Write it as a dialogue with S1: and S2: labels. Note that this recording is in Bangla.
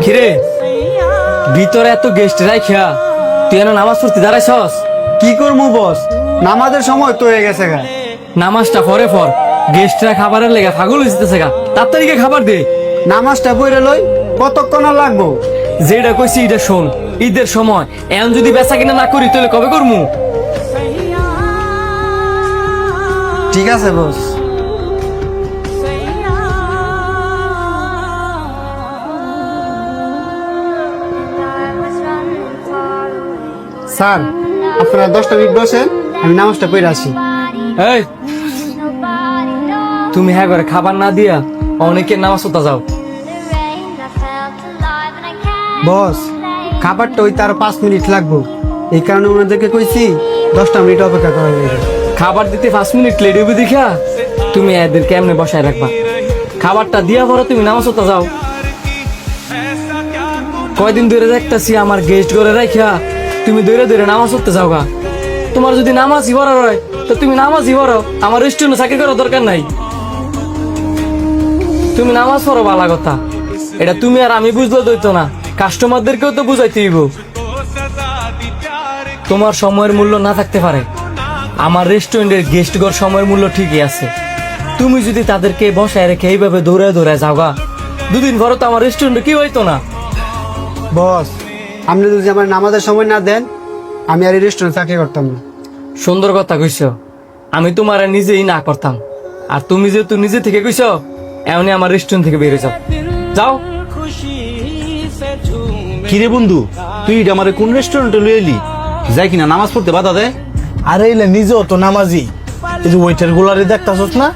S1: কিরে ভিতরে এত গেস্ট রাইখা তুই এনে নামাজ পড়তে দাঁড়াইছস?
S2: কি করবো বস, নামাজের সময় তো হয়ে গেছে গা।
S1: নামাজটা পরে পর, গেস্টরা খাবারের লেগে পাগল হইতেছে গা, তাড়াতাড়ি গিয়ে খাবার দে।
S2: নামাজটা পড়ে লই, কতক্ষণ আর লাগবো?
S1: যেটা কইছি এটা শোন, ঈদের সময় এখন যদি বেচা কিনা না করি তাহলে কবে করমু?
S2: ঠিক আছে বস। স্যার, আপনারা 10টা মিনিট বসেন, আমি নামাজটা পড়ে আসি।
S1: এই তুমি হ্যাঁ করে খাবার না দিয়া অনেকের নামাজ পড়তে যাও।
S2: বস, খাবারটা ওই তার 5 মিনিট লাগবো, এই কারণে ওনাদেরকে কইছি 10টা মিনিট অপেক্ষা করা লাগবে।
S1: খাবার দিতে 5 মিনিট লেট হইবে দেখা তুমি এদের কেমনে বসায় রাখবা? খাবারটা দিয়া পরে তুমি নামাজ পড়তে যাও। কয়দিন ধরে দেখতেছি আমার গেস্ট ঘরে রাখিয়া তুমি ধরে ধরে নামাজ পড়তে যাও গা। তোমার যদি নামাজই পড়ার হয় তো তুমি নামাজই পড়ো, আমার রেস্টুরেন্টে চাকরি করার দরকার নাই। তুমি নামাজ পড়ো ভালো কথা, এটা তুমি আর আমি বুঝলে দইতো না, কাস্টমারদেরকেও তো বুঝাইতে হইব। তোমার সময়ের মূল্য না থাকতে পারে, আমার রেস্টুরেন্টের গেস্ট ঘর সময়ের মূল্য ঠিকই আছে। তুমি যদি তাদেরকে বসায় রেখে এইভাবে দৌড়ে দৌড়ে যাও গা, দুদিন পরে তো আমার রেস্টুরেন্টে কি হইতো না।
S2: বস, আপনি যদি আমার নামাজের সময় না দেন, আমি আর এই রেস্টুরেন্ট চাকরি করতাম না।
S1: সুন্দর কথা কইছ, আমি তোমার নিজেই না করতাম, আর তুমি যেহেতু নিজে থেকে কইছ এমনি আমার রেস্টুরেন্ট থেকে বেরিয়ে যাও। যাও।
S3: কিরে বন্ধু, তুই এটা আমারে কোন রেস্টুরেন্টে লই এলি? যাই কিনা নামাজ পড়তে বাধা দে।
S4: আরে এলে নিজেও তো নামাজি, এই যে ওয়েটার গুলারে দেখতাছস না,